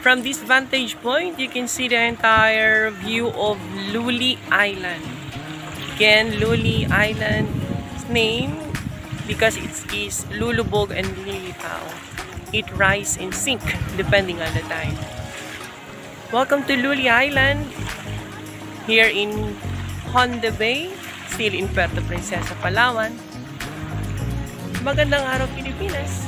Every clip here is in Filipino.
From this vantage point, you can see the entire view of Luli Island. Again, Luli Island's name because it is lulubog and lilitaw. It rise and sink depending on the time. Welcome to Luli Island here in Honda Bay, still in Puerto Princesa, Palawan. Magandang araw, Pilipinas!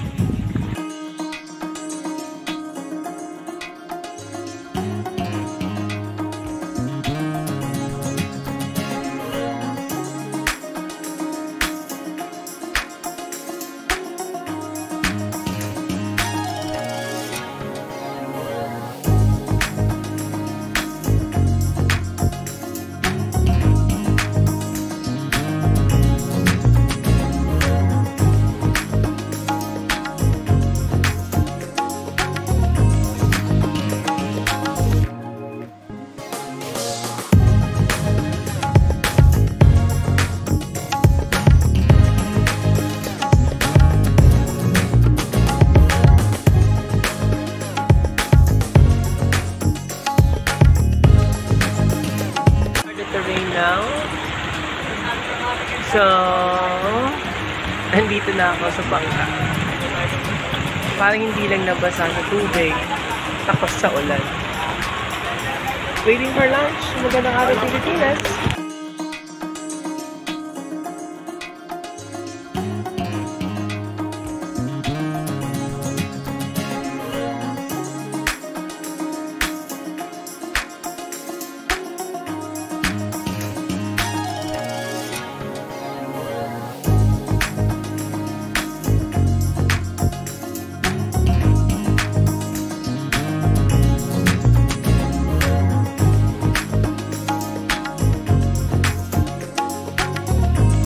Now, so andito na ako sa bangka. Parang hindi lang nabasa sa tubig, tapos sa ulan. Waiting for lunch. Magandang araw, Pilipinas!